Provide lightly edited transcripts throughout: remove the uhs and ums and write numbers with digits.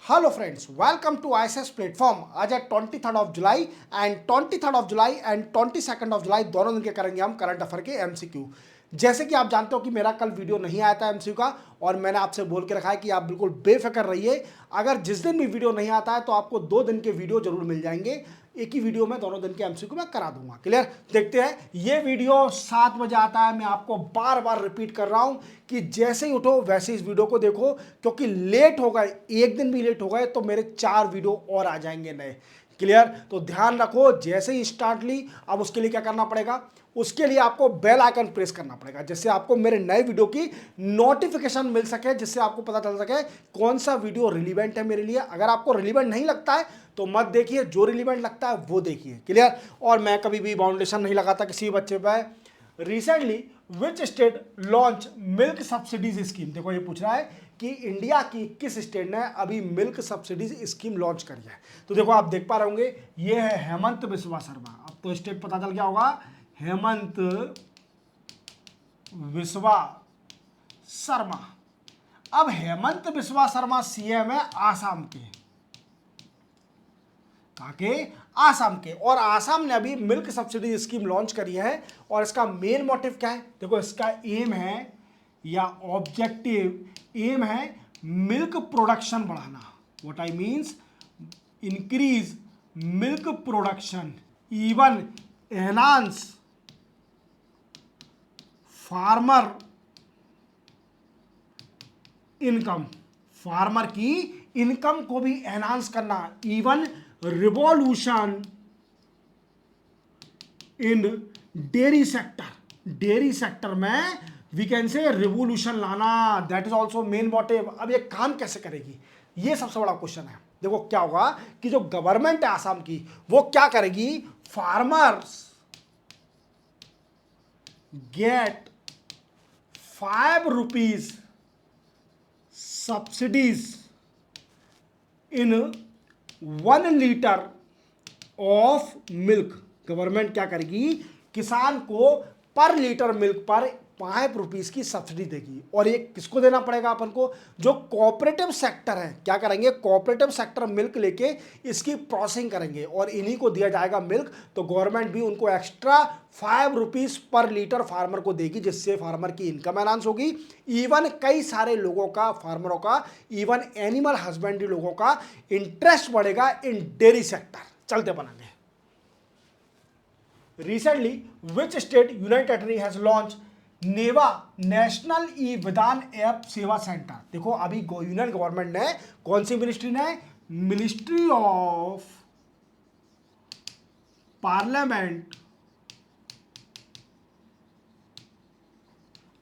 Hello friends, welcome to ISS platform. आज है 23 of July and 22 of July दोनों दिन के करेंगे हम करंट अफेयर के एमसीक्यू। जैसे कि आप जानते हो कि मेरा कल वीडियो नहीं आया था एमसीक्यू का, और मैंने आपसे बोल के रखा है कि आप बिल्कुल बेफिक्र रहिए। अगर जिस दिन भी वीडियो नहीं आता है तो आपको 2 दिन के वीडियो जरूर मिल जाएंगे। एक ही वीडियो में दोनों दिन के एमसीक्यू मैं करा दूंगा। क्लियर? देखते हैं। ये वीडियो 7 बजे आता है। मैं आपको बार बार रिपीट कर रहा हूं कि जैसे ही उठो वैसे इस वीडियो को देखो, क्योंकि लेट हो गए, एक दिन भी लेट हो गए तो मेरे 4 वीडियो और आ जाएंगे नए। क्लियर? तो ध्यान रखो, जैसे ही स्टार्ट ली, अब उसके लिए क्या करना पड़ेगा? उसके लिए आपको बेल आइकन प्रेस करना पड़ेगा, जिससे आपको मेरे नए वीडियो की नोटिफिकेशन मिल सके, जिससे आपको पता चल सके कौन सा वीडियो रिलीवेंट है मेरे लिए। अगर आपको रिलीवेंट नहीं लगता है तो मत देखिए, जो रिलीवेंट लगता है वो देखिए। क्लियर? और मैं कभी भी बाउंडेशन नहीं लगाता किसी बच्चे पर। Recently which state launch milk subsidies scheme? देखो ये पूछ रहा है कि इंडिया की किस स्टेट ने अभी मिल्क सब्सिडीज स्कीम लॉन्च करी है। तो देखो आप देख पा रहे होंगे, ये है हेमंत बिस्वा शर्मा। अब तो स्टेट पता चल गया होगा, हेमंत बिस्वा शर्मा। अब हेमंत बिस्वा शर्मा सीएम है आसाम के। आसाम के। और आसाम ने अभी मिल्क सब्सिडी स्कीम लॉन्च करी है। और इसका मेन मोटिव क्या है? देखो इसका एम है या ऑब्जेक्टिव एम है मिल्क प्रोडक्शन बढ़ाना। What I means increase milk production, even enhance farmer income. Farmer की इनकम को भी एनहांस करना, even revolution in dairy sector. Dairy sector में वी कैन से रिवॉल्यूशन लाना, that is also main motive. अब ये काम कैसे करेगी, ये सबसे बड़ा क्वेश्चन है। देखो क्या होगा कि जो गवर्नमेंट है आसाम की, वो क्या करेगी? Farmers get 5 rupees subsidies in 1 litre of milk. Government क्या करेगी? किसान को पर लीटर मिल्क पर 5 रुपीज की सब्सिडी देगी। और ये किसको देना पड़ेगा? अपन को जो कोऑपरेटिव सेक्टर है। क्या करेंगे? कोऑपरेटिव सेक्टर मिल्क लेके इसकी प्रोसेसिंग करेंगे और इन्हीं को दिया जाएगा मिल्क। तो गवर्नमेंट भी उनको extra 5 rupees per litre farmer को देगी, जिससे फार्मर की इनकम एनहांस होगी। इवन कई सारे लोगों का, फार्मरों का, इवन एनिमल हस्बेंड्री लोगों का इंटरेस्ट बढ़ेगा इन डेयरी सेक्टर। चलते बनाने। Recently, which state union territory has launched NeVA national e Vidhan app सेवा सेंटर? देखो अभी यूनियन गवर्नमेंट ने, कौन सी मिनिस्ट्री ने? Ministry of parliament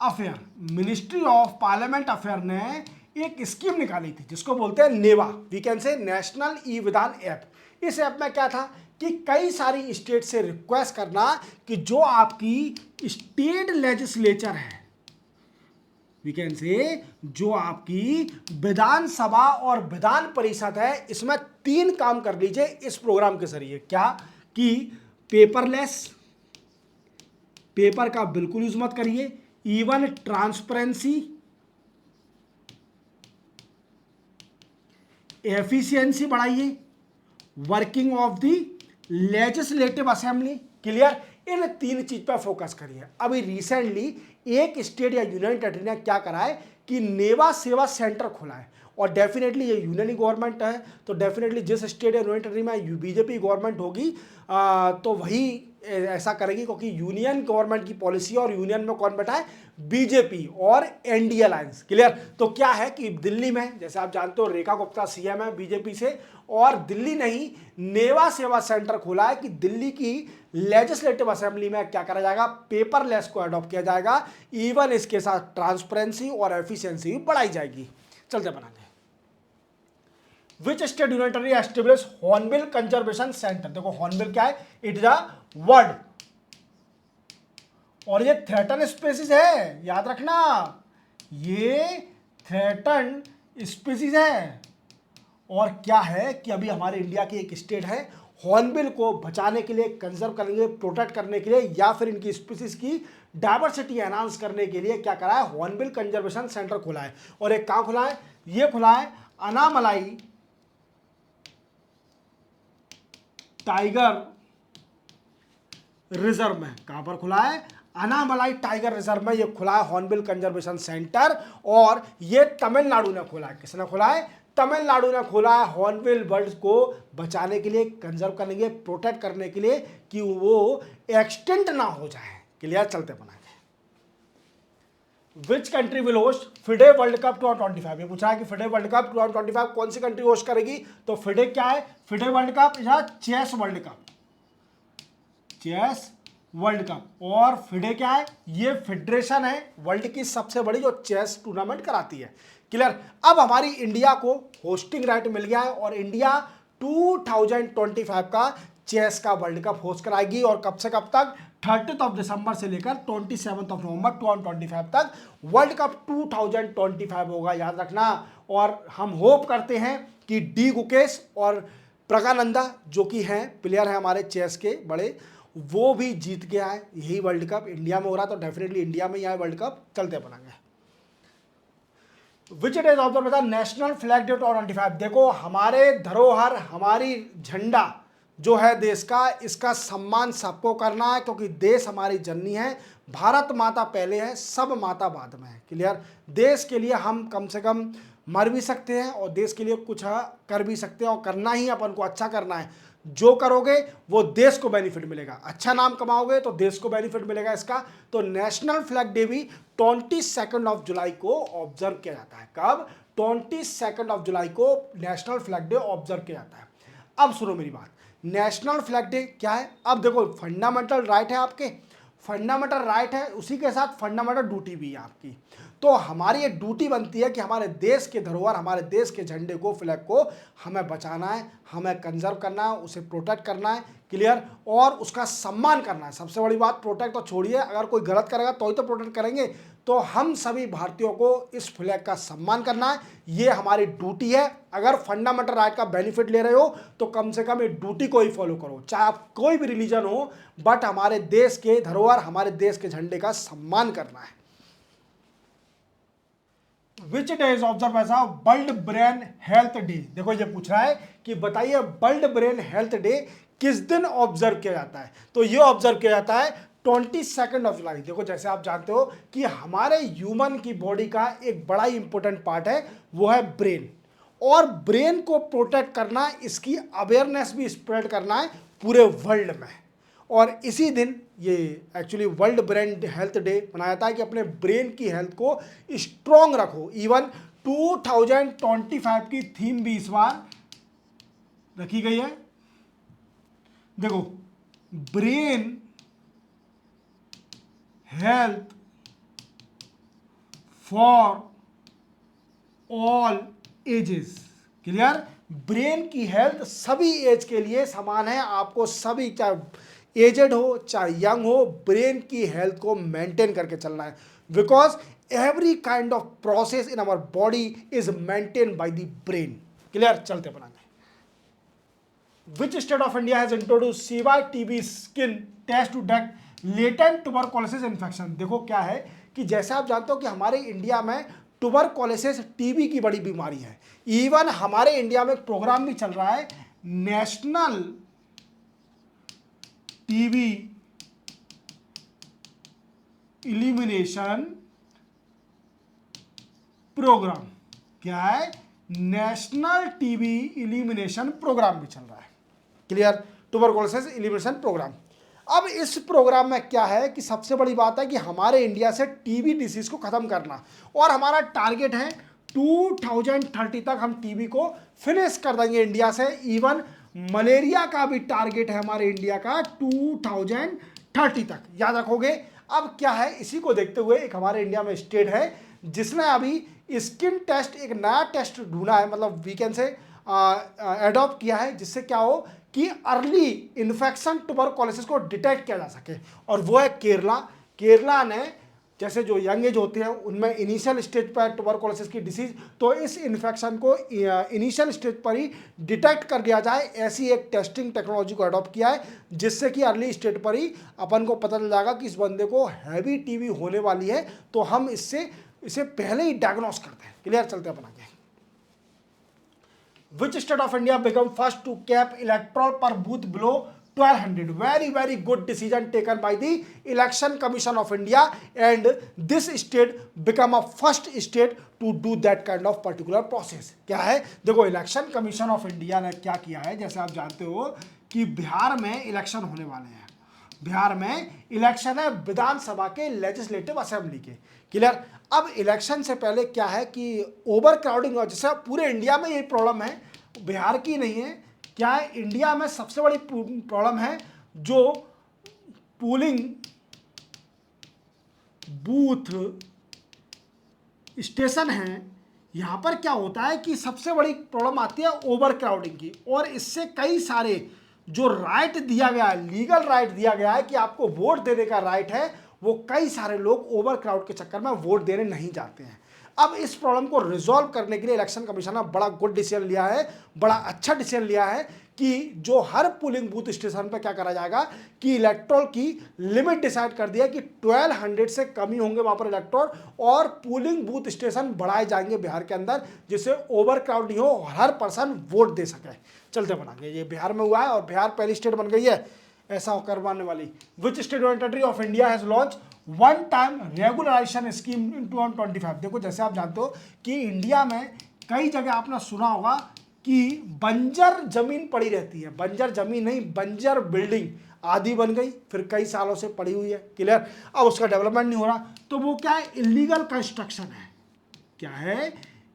affair. Ministry of parliament affair ने एक स्कीम निकाली थी जिसको बोलते हैं NeVA, we can say national e Vidhan app. इस ऐप में क्या था कि कई सारी स्टेट से रिक्वेस्ट करना कि जो आपकी स्टेट लेजिस्लेचर है, वी कैन से जो आपकी विधानसभा और विधान परिषद है, इसमें 3 काम कर लीजिए इस प्रोग्राम के जरिए। क्या? कि पेपरलेस, पेपर का बिल्कुल यूज मत करिए, इवन ट्रांसपेरेंसी, एफिशिएंसी बढ़ाइए, working of the legislative assembly. Clear? इन 3 चीज पर फोकस करिए। अभी रिसेंटली एक स्टेट या यूनियन टेरिटरी ने क्या करा है कि नेवा सेवा सेंटर खोला है। और डेफिनेटली ये यूनियन गवर्नमेंट है, तो डेफिनेटली जिस स्टेट या यूनियन टेरिटरी में बीजेपी गवर्नमेंट होगी तो वही ऐसा करेगी, क्योंकि यूनियन गवर्नमेंट की पॉलिसी, और यूनियन में कौन बैठा है? बीजेपी और एनडीए अलायंस। क्लियर? तो क्या है कि दिल्ली में, जैसे आप जानते हो, रेखा गुप्ता सीएम है बीजेपी से, और दिल्ली नहीं, नेवा सेवा सेंटर खोला है कि दिल्ली की लेजिस्लेटिव असेंबली में क्या करा जाएगा? पेपरलेस को अडॉप्ट किया जाएगा। इवन इसके साथ ट्रांसपेरेंसी और एफिशिएंसी भी बढ़ाई जाएगी। चलते बनाने। Which state union territory establish hornbill conservation centre? देखो हॉर्नबिल क्या है? इट इज अ वर्ड, और ये थ्रेटन स्पीसीज है, याद रखना, ये थ्रेटन स्पीसीज है। और क्या है कि अभी हमारे इंडिया की एक स्टेट है, हॉर्नबिल को बचाने के लिए, कंजर्व करने, प्रोटेक्ट करने के लिए, या फिर इनकी स्पीसीज की डायवर्सिटी एनहांस करने के लिए क्या करा है? हॉर्नबिल कंजर्वेशन सेंटर खोला है। और एक कहाँ खुला है? ये खुला है अनामलाई टाइगर रिजर्व में। कहां पर खुला है? अनामलाई टाइगर रिजर्व में ये खुला है, हॉर्नबिल कंजर्वेशन सेंटर, और ये तमिलनाडु ने खोला है। किसने खोला है? तमिलनाडु ने खोला है, हॉर्नबिल बर्ड्स को बचाने के लिए, कंजर्व करने के लिए, प्रोटेक्ट करने के लिए, कि वो एक्सटेंट ना हो जाए। क्लियर? चलते बनाएंगे। Which country will host FIDE world cup 2025? ये पूछा है कि फिडे वर्ल्ड कप 2025 कौन सी कंट्री होस्ट करेगी? तो फिडे क्या है? फिडे वर्ल्ड कप या chess world cup, chess world cup. और फिडे क्या है? ये फेडरेशन है वर्ल्ड की सबसे बड़ी जो चेस टूर्नामेंट कराती है। क्लियर? अब हमारी इंडिया को होस्टिंग राइट मिल गया है और इंडिया 2025 का चेस का वर्ल्ड कप होस्ट कराएगी। और कब से कब तक? 30 दिसंबर से लेकर 27 नवंबर 2025 तक वर्ल्ड कप 2025 होगा, याद रखना। और हम होप करते हैं कि डी गुकेश और प्रज्ञानंदा जो कि हैं प्लेयर हैं हमारे चेस के बड़े, वो भी जीत के आए। यही वर्ल्ड कप इंडिया में हो रहा तो डेफिनेटली इंडिया में ही आए वर्ल्ड कप। चलते बनाएंगे। Which it is of the national flag day 2025? देखो, हमारे धरोहर, हमारी झंडा जो है देश का, इसका सम्मान सबको करना है, क्योंकि देश हमारी जननी है। भारत माता पहले है, सब माता बाद में है। क्लियर? देश के लिए हम कम से कम मर भी सकते हैं और देश के लिए कुछ कर भी सकते हैं, और करना ही अपन को अच्छा करना है। जो करोगे वो देश को बेनिफिट मिलेगा, अच्छा नाम कमाओगे तो देश को बेनिफिट मिलेगा इसका। तो नेशनल फ्लैग डे भी 22 जुलाई को ऑब्जर्व किया जाता है। कब? 22 जुलाई को नेशनल फ्लैग डे ऑब्जर्व किया जाता है। अब सुनो मेरी बात, नेशनल फ्लैग डे क्या है? अब देखो, फंडामेंटल राइट है आपके, फंडामेंटल राइट है, उसी के साथ फंडामेंटल ड्यूटी भी है आपकी। तो हमारी ये ड्यूटी बनती है कि हमारे देश के धरोहर, हमारे देश के झंडे को, फ्लैग को हमें बचाना है, हमें कंजर्व करना है, उसे प्रोटेक्ट करना है। क्लियर? और उसका सम्मान करना है। सबसे बड़ी बात, प्रोटेक्ट तो छोड़िए, अगर कोई गलत करेगा तो ही तो प्रोटेक्ट करेंगे। तो हम सभी भारतीयों को इस फ्लैग का सम्मान करना है, ये हमारी ड्यूटी है। अगर फंडामेंटल राइट का बेनिफिट ले रहे हो तो कम से कम ये ड्यूटी को ही फॉलो करो, चाहे आप कोई भी रिलीजन हो, बट हमारे देश के धरोहर, हमारे देश के झंडे का सम्मान करना है। Which day is observe as a world brain health day? देखो, ये पूछ रहा है कि बताइए वर्ल्ड ब्रेन हेल्थ डे किस दिन ऑब्जर्व किया जाता है? तो ये ऑब्जर्व किया जाता है 22 जुलाई। देखो, जैसे आप जानते हो कि हमारे ह्यूमन की बॉडी का एक बड़ा ही इंपॉर्टेंट पार्ट है, वो है ब्रेन। और ब्रेन को प्रोटेक्ट करना, इसकी अवेयरनेस भी स्प्रेड करना है पूरे वर्ल्ड में। और इसी दिन ये actually world brain health day मनाया जाता है कि अपने ब्रेन की हेल्थ को स्ट्रॉन्ग रखो। इवन 2025 की थीम भी इस बार रखी गई है। देखो, brain health for all ages. Clear? Brain की हेल्थ सभी एज के लिए समान है। आपको सभी, चाहे एजेड हो चाहे यंग हो, ब्रेन की हेल्थ को मेंटेन करके चलना है। Because every kind of process in our body is maintain by the brain. Clear? चलते बनाएंगे। Which state of India has introduce CYTB skin test to detect latent tuberculosis infection? देखो, क्या है कि जैसे आप जानते हो कि हमारे इंडिया में ट्यूबरकुलोसिस, टीबी की बड़ी बीमारी है। इवन हमारे इंडिया में एक प्रोग्राम भी चल रहा है, नेशनल टीबी इलिमिनेशन प्रोग्राम। क्या है? नेशनल टीबी इलिमिनेशन प्रोग्राम भी चल रहा है। क्लियर? Tuberculosis elimination programme. अब इस प्रोग्राम में क्या है कि सबसे बड़ी बात है कि हमारे इंडिया से टीबी डिसीज को खत्म करना, और हमारा टारगेट है 2030 तक हम टीबी को फिनिश कर देंगे इंडिया से। इवन मलेरिया का भी टारगेट है हमारे इंडिया का 2030 तक, याद रखोगे। अब क्या है, इसी को देखते हुए एक हमारे इंडिया में स्टेट है जिसने अभी स्किन टेस्ट, एक नया टेस्ट ढूंढा है, मतलब वीकेंड से एडॉप्ट किया है, जिससे क्या हो कि अर्ली इन्फेक्शन ट्यूबरकुलोसिस को डिटेक्ट किया जा सके। और वो है केरला। केरला ने, जैसे जो यंग एज होते हैं उनमें इनिशियल स्टेज पर ट्यूबरकुलोसिस की डिसीज, तो इस इन्फेक्शन को इनिशियल स्टेज पर ही डिटेक्ट कर लिया जाए, ऐसी एक टेस्टिंग टेक्नोलॉजी को अडॉप्ट किया है, जिससे कि अर्ली स्टेज पर ही अपन को पता चल जाएगा कि इस बंदे को हैवी टीबी होने वाली है, तो हम इसे पहले ही डायग्नोस करते हैं। क्लियर? चलते हैं अपना। Which state of India become first to cap electoral per booth below 1200? very good decision taken by the election commission of India, and this state become a first state to do that kind of particular process. क्या है, देखो election commission of India ने क्या किया है, जैसे आप जानते हो कि बिहार में इलेक्शन होने वाले हैं। बिहार में इलेक्शन है विधानसभा के लेजिस्लेटिव असेंबली के, क्लियर। अब इलेक्शन से पहले क्या है कि ओवर क्राउडिंग, जैसे पूरे इंडिया में यही प्रॉब्लम है, बिहार की नहीं है। क्या है, इंडिया में सबसे बड़ी प्रॉब्लम है जो पोलिंग बूथ स्टेशन है, यहां पर क्या होता है कि सबसे बड़ी प्रॉब्लम आती है ओवर क्राउडिंग की, और इससे कई सारे जो राइट दिया गया है, लीगल राइट दिया गया है कि आपको वोट देने का राइट है, वो कई सारे लोग ओवर क्राउड के चक्कर में वोट देने नहीं जाते हैं। अब इस प्रॉब्लम को रिजॉल्व करने के लिए इलेक्शन कमीशन ने बड़ा गुड डिसीजन लिया है, बड़ा अच्छा डिसीजन लिया है कि जो हर पोलिंग बूथ स्टेशन पर क्या करा जाएगा कि इलेक्ट्रोल की लिमिट डिसाइड कर दिया कि 1200 से कम ही होंगे वहां पर इलेक्ट्रोल, और पोलिंग बूथ स्टेशन बढ़ाए जाएंगे बिहार के अंदर, जिससे ओवर क्राउड नहीं हो, हर पर्सन वोट दे सके। चलते बनाएंगे, ये बिहार में हुआ है और बिहार पहली स्टेट बन गई है ऐसा करवाने वाली। Which state territory of India has launch one time regularisation scheme in 2025? देखो जैसे आप जानते हो कि इंडिया में कई जगह आपने सुना होगा कि बंजर जमीन पड़ी रहती है, बंजर जमीन नहीं, बंजर बिल्डिंग आधी बन गई, फिर कई सालों से पड़ी हुई है, क्लियर। अब उसका डेवलपमेंट नहीं हो रहा, तो वो क्या है, इलीगल कंस्ट्रक्शन है। क्या है,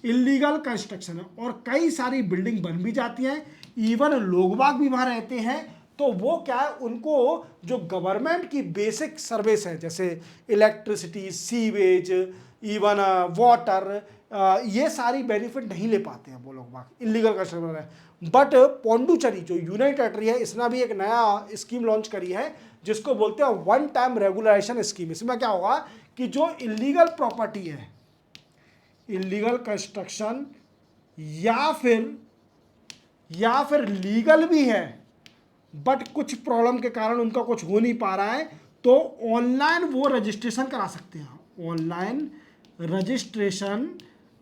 इलीगल कंस्ट्रक्शन है, और कई सारी बिल्डिंग बन भी जाती हैं, इवन लोग बाग भी वहां रहते हैं, तो वो क्या है, उनको जो गवर्नमेंट की बेसिक सर्विस है, जैसे इलेक्ट्रिसिटी, सीवेज, इवन वाटर, ये सारी बेनिफिट नहीं ले पाते हैं वो लोग बाग, इलीगल कंस्ट्रक्शन है। बट पौंडुचेरी जो यूनियन टेरिटरी है, इसने भी एक नया स्कीम लॉन्च करी है जिसको बोलते हैं वन टाइम रेगुलराइजेशन स्कीम। इसमें क्या होगा कि जो इलीगल प्रॉपर्टी है, इलीगल कंस्ट्रक्शन या फिर लीगल भी है बट कुछ प्रॉब्लम के कारण उनका कुछ हो नहीं पा रहा है, तो ऑनलाइन वो रजिस्ट्रेशन करा सकते हैं, ऑनलाइन रजिस्ट्रेशन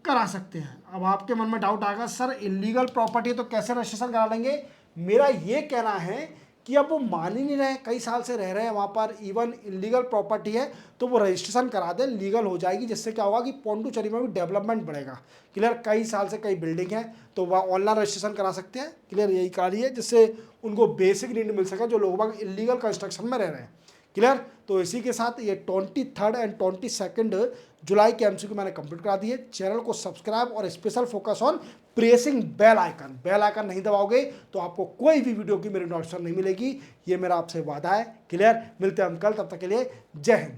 करा सकते हैं। अब आपके मन में डाउट आएगा, सर इलीगल प्रॉपर्टी तो कैसे रजिस्ट्रेशन करा लेंगे? मेरा ये कहना है कि अब वो मान ही नहीं रहे, कई साल से रह रहे हैं वहाँ पर, इवन इलीगल प्रॉपर्टी है तो वो रजिस्ट्रेशन करा दें, लीगल हो जाएगी, जिससे क्या होगा कि पौंडुचेरी में भी डेवलपमेंट बढ़ेगा, क्लियर। कई साल से कई बिल्डिंग है तो वह ऑनलाइन रजिस्ट्रेशन करा सकते हैं, क्लियर। यही कार्य है जिससे उनको बेसिक नीड मिल सके जो लोग इलीगल कंस्ट्रक्शन में रह रहे हैं, क्लियर। तो इसी के साथ ये 23 एंड 22 जुलाई के एमसीक्यू मैंने कंप्लीट करा दिए। चैनल को सब्सक्राइब और special focus on pressing bell icon, bell icon नहीं दबाओगे तो आपको कोई भी वीडियो की मेरी नोटिफिकेशन नहीं मिलेगी, ये मेरा आपसे वादा है, क्लियर। मिलते हैं हम कल, तब तक के लिए जय हिंद।